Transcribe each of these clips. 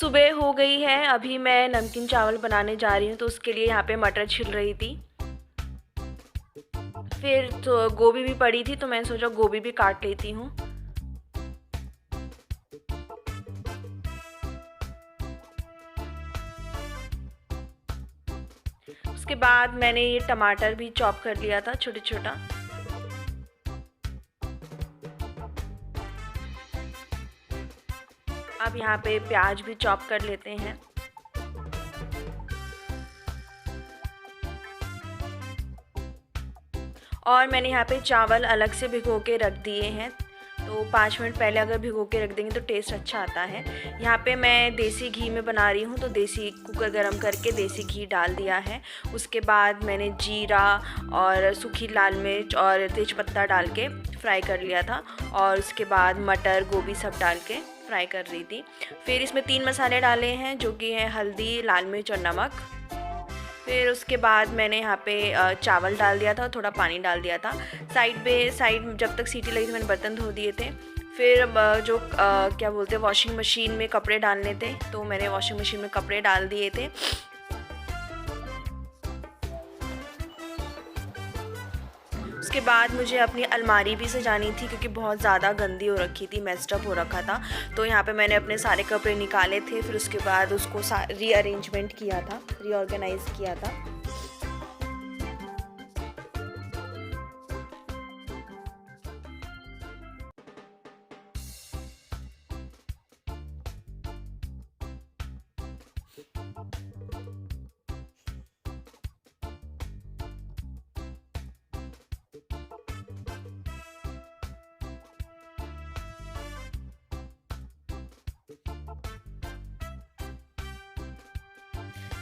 सुबह हो गई है। अभी मैं नमकीन चावल बनाने जा रही हूँ, तो उसके लिए यहाँ पे मटर छिल रही थी। फिर तो गोभी भी पड़ी थी, तो मैंने सोचा गोभी भी काट लेती हूँ। उसके बाद मैंने ये टमाटर भी चॉप कर लिया था छोटा छोटा। अब यहाँ पे प्याज भी चॉप कर लेते हैं। और मैंने यहाँ पे चावल अलग से भिगो के रख दिए हैं, तो 5 मिनट पहले अगर भिगो के रख देंगे तो टेस्ट अच्छा आता है। यहाँ पे मैं देसी घी में बना रही हूँ, तो देसी कुकर गरम करके देसी घी डाल दिया है। उसके बाद मैंने जीरा और सूखी लाल मिर्च और तेज़पत्ता डाल के फ्राई कर लिया था, और उसके बाद मटर गोभी सब डाल के फ्राई कर रही थी। फिर इसमें 3 मसाले डाले हैं, जो कि हैं हल्दी, लाल मिर्च और नमक। फिर उसके बाद मैंने यहाँ पे चावल डाल दिया था और थोड़ा पानी डाल दिया था। साइड जब तक सीटी लगी तो मैंने बर्तन धो दिए थे। फिर जो क्या बोलते हैं, वॉशिंग मशीन में कपड़े डालने थे, तो मैंने वॉशिंग मशीन में कपड़े डाल दिए थे। उसके बाद मुझे अपनी अलमारी भी सजानी थी, क्योंकि बहुत ज़्यादा गंदी हो रखी थी, मेस्ड हो रखा था। तो यहाँ पे मैंने अपने सारे कपड़े निकाले थे, फिर उसके बाद उसको रीअरेंजमेंट किया था, रीऑर्गेनाइज़ किया था।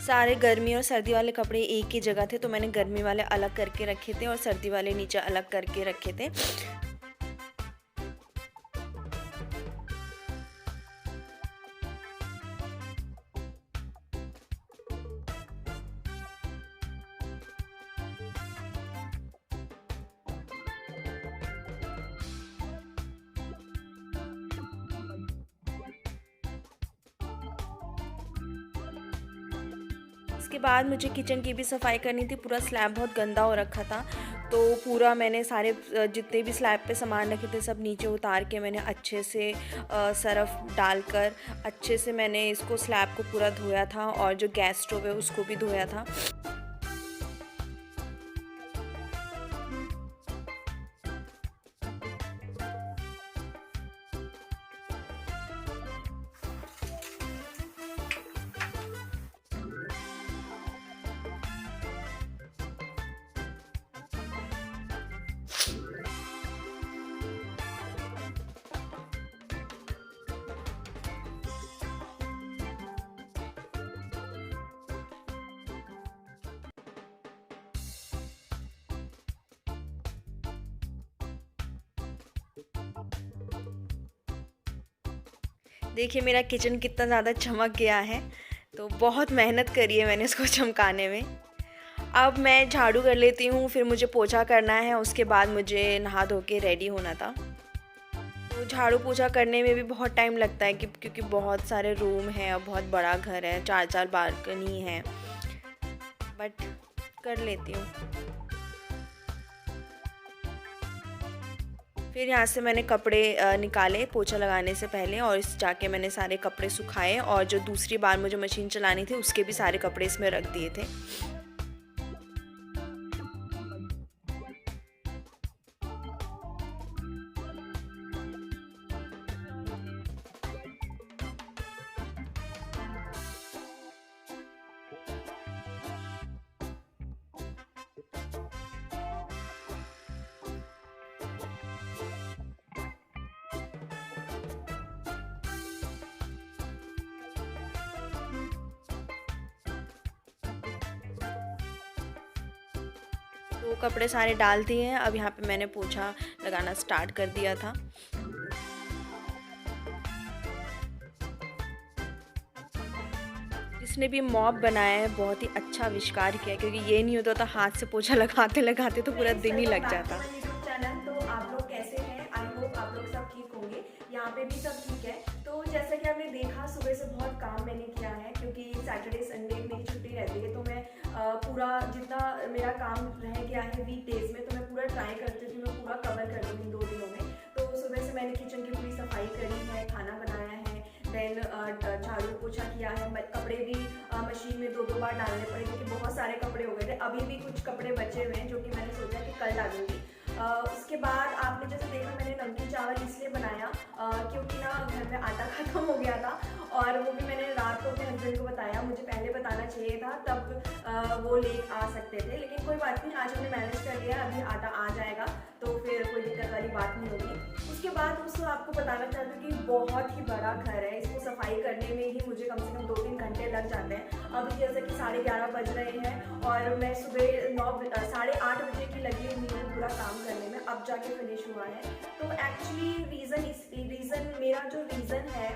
सारे गर्मी और सर्दी वाले कपड़े एक ही जगह थे, तो मैंने गर्मी वाले अलग करके रखे थे और सर्दी वाले नीचे अलग करके रखे थे। इसके बाद मुझे किचन की भी सफाई करनी थी। पूरा स्लैब बहुत गंदा हो रखा था, तो पूरा मैंने सारे जितने भी स्लैब पे सामान रखे थे सब नीचे उतार के मैंने अच्छे से सर्फ डालकर अच्छे से मैंने इसको स्लैब को पूरा धोया था, और जो गैस स्टोव है उसको भी धोया था। देखिए मेरा किचन कितना ज़्यादा चमक गया है, तो बहुत मेहनत करी है मैंने इसको चमकाने में। अब मैं झाड़ू कर लेती हूँ, फिर मुझे पोछा करना है, उसके बाद मुझे नहा धो के रेडी होना था। तो झाड़ू पोछा करने में भी बहुत टाइम लगता है, क्योंकि बहुत सारे रूम हैं और बहुत बड़ा घर है, 4 बालकनी है, बट कर लेती हूँ। फिर यहाँ से मैंने कपड़े निकाले पोछा लगाने से पहले, और इस जाके मैंने सारे कपड़े सुखाए, और जो दूसरी बार मुझे मशीन चलानी थी उसके भी सारे कपड़े इसमें रख दिए थे। तो कपड़े सारे डाल दिए हैं। अब यहाँ पे मैंने पोछा लगाना स्टार्ट कर दिया था। जिसने भी मॉप बनाया है बहुत ही अच्छा आविष्कार किया, क्योंकि ये नहीं होता तो हाथ से पोछा लगाते लगाते तो पूरा दिन ही लग जाता। यूट्यूब चैनल, तो आप लोग कैसे हैं? आई होप आप लोग सब ठीक होंगे। यहाँ पे भी सब ठीक है। तो जैसा कि आपने देखा सुबह से बहुत काम मैंने झाड़ू पोछा किया है, कपड़े भी मशीन में 2-2 बार डालने पड़े क्योंकि बहुत सारे कपड़े हो गए थे। अभी भी कुछ कपड़े बचे हुए हैं जो कि मैंने सोचा कि कल डालूंगी। उसके बाद आपने जैसे देखा मैंने नमकीन चावल इसलिए बनाया क्योंकि ना घर में आटा ख़त्म हो गया था और वो भी मैंने रात को अपने हस्बैंड को बताया। मुझे पहले बताना चाहिए था, तब वो ले आ सकते थे, लेकिन कोई बात नहीं, आज हमने मैनेज कर लिया। अभी आटा आ जाएगा तो फिर कोई दिक्कत वाली बात नहीं होगी। उसके बाद दोस्तों आपको बताना चाहती हूँ कि बहुत ही बड़ा घर है, इसको सफाई करने में ही मुझे कम से कम 2-3 घंटे लग जाते हैं। अब जैसे कि 11:30 बज रहे हैं और मैं सुबह 8:30 बजे की लगी हुई हूँ पूरा काम करने में, अब जाके फिनिश हुआ है। तो एक्चुअली मेरा जो रीज़न है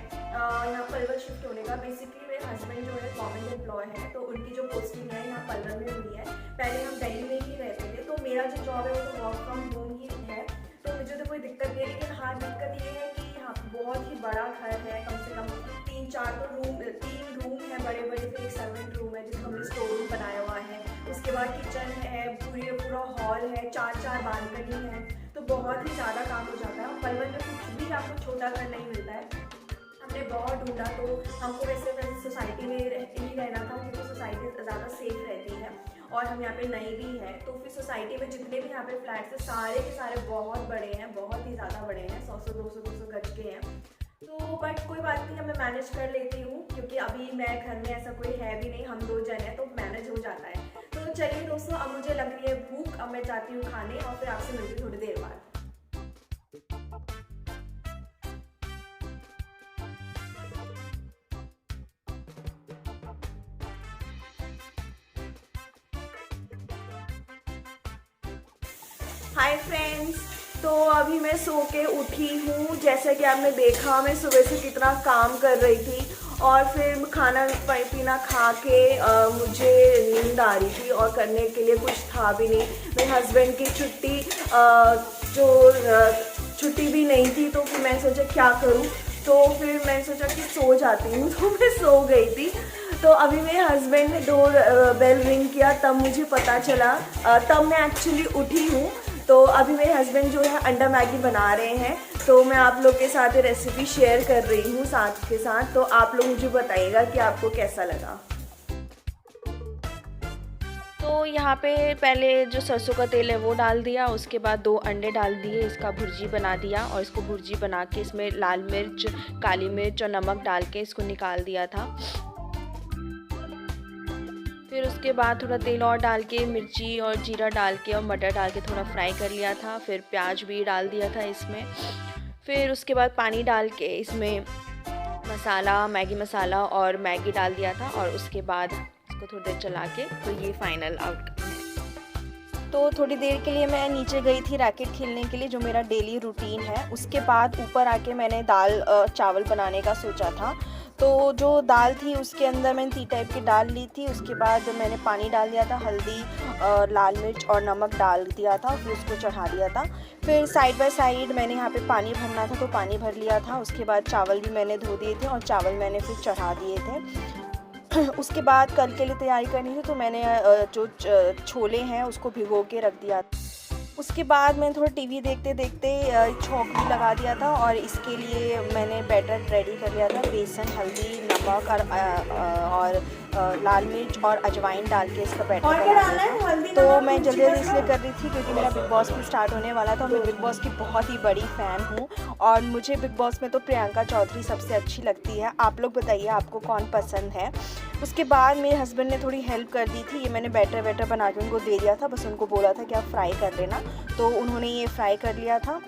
यहाँ पलवल शिफ्ट होने का, बेसिकली मेरे हस्बैंड जो है गवर्नमेंट एम्प्लॉय है, तो उनकी जो पोस्टिंग है यहाँ पलवल में हुई है। पहले हम दिल्ली में ही रहते थे, तो मेरा जो जॉब है वो तो वर्क फ्रॉम होम ही है, तो मुझे तो कोई दिक्कत नहीं है। लेकिन हाँ, दिक्कत ये है कि यहाँ बहुत ही बड़ा घर है, कम से कम 3 रूम है बड़े बड़े, फिर एक सर्वेंट रूम है जिसको हमने स्टोर रूम बनाया हुआ है। उसके बाद किचन है, पूरा हॉल है, 4 बालकनी है, तो बहुत ही ज़्यादा काम हो जाता है। पलवल में कुछ भी आपको छोटा घर नहीं मिलता है। हमने बहुत ढूंढा, तो हमको वैसे सोसाइटी में ही रहना था क्योंकि सोसाइटी ज़्यादा सेफ रहती है और हम यहाँ पे नई भी है, तो फिर सोसाइटी में जितने भी यहाँ पे फ्लैट्स हैं सारे के सारे बहुत बड़े हैं, बहुत ही ज़्यादा बड़े हैं, 100-200 गज के हैं। तो बट कोई बात नहीं, मैं मैनेज कर लेती हूँ क्योंकि अभी मैं घर में ऐसा कोई है भी नहीं, हम 2 जन हैं, तो मैनेज हो जाता है। तो चलिए दोस्तों, अब मुझे लग रही है भूख, अब मैं जाती हूँ खाने और फिर आपसे मिलती हूँ थोड़ी देर बाद। हाय फ्रेंड्स, तो अभी मैं सो के उठी हूँ। जैसा कि आपने देखा मैं सुबह से कितना काम कर रही थी और फिर खाना पीना खा के मुझे नींद आ रही थी और करने के लिए कुछ था भी नहीं। मेरे हस्बैंड की छुट्टी भी नहीं थी, तो फिर मैं सोचा क्या करूँ, तो फिर मैं सोचा कि सो जाती हूँ, तो मैं सो गई थी। तो अभी मेरे हस्बैंड ने डोर बेल रिंग किया, तब मुझे पता चला, तब मैं एक्चुअली उठी हूँ। तो अभी मेरे हस्बैंड जो है अंडा मैगी बना रहे हैं, तो मैं आप लोग के साथ ये रेसिपी शेयर कर रही हूँ साथ के साथ। तो आप लोग मुझे बताइएगा कि आपको कैसा लगा। तो यहाँ पे पहले जो सरसों का तेल है वो डाल दिया, उसके बाद 2 अंडे डाल दिए, इसका भुर्जी बना दिया और इसको भुर्जी बना के इसमें लाल मिर्च, काली मिर्च और नमक डाल के इसको निकाल दिया था। फिर उसके बाद थोड़ा तेल और डाल के मिर्ची और जीरा डाल के और मटर डाल के थोड़ा फ्राई कर लिया था। फिर प्याज भी डाल दिया था इसमें। फिर उसके बाद पानी डाल के इसमें मसाला, मैगी मसाला और मैगी डाल दिया था और उसके बाद इसको थोड़ी देर चला के, तो ये फाइनल आउटकम है। तो थोड़ी देर के लिए मैं नीचे गई थी रैकेट खेलने के लिए, जो मेरा डेली रूटीन है। उसके बाद ऊपर आके मैंने दाल चावल बनाने का सोचा था। तो जो दाल थी उसके अंदर मैंने 3 टाइप की दाल ली थी। उसके बाद मैंने पानी डाल दिया था, हल्दी, लाल मिर्च और नमक डाल दिया था, फिर उसको चढ़ा दिया था। फिर साइड बाय साइड मैंने यहाँ पे पानी भरना था, तो पानी भर लिया था। उसके बाद चावल भी मैंने धो दिए थे और चावल मैंने फिर चढ़ा दिए थे। उसके बाद कल के लिए तैयारी करनी थी, तो मैंने जो छोले हैं उसको भिगो के रख दिया। उसके बाद मैंने थोड़ा टीवी देखते देखते छौंक भी लगा दिया था और इसके लिए मैंने बैटर रेडी कर लिया था। बेसन, हल्दी, नमक और लाल मिर्च और अजवाइन डाल के इसका बैटर बनाया। तो मैं जल्दी इसलिए कर रही थी क्योंकि मेरा बिग बॉस भी स्टार्ट होने वाला था। मैं बिग बॉस की बहुत ही बड़ी फ़ैन हूँ और मुझे बिग बॉस में तो प्रियंका चौधरी सबसे अच्छी लगती है। आप लोग बताइए आपको कौन पसंद है। उसके बाद मेरे हस्बैंड ने थोड़ी हेल्प कर दी थी। ये मैंने बैटर बना के उनको दे दिया था, बस उनको बोला था कि आप फ्राई कर लेना, तो उन्होंने ये फ्राई कर लिया था।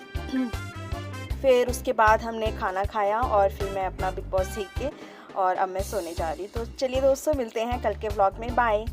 फिर उसके बाद हमने खाना खाया और फिर मैं अपना बिग बॉस देख के और अब मैं सोने जा रही। तो चलिए दोस्तों, मिलते हैं कल के व्लॉग में। बाय।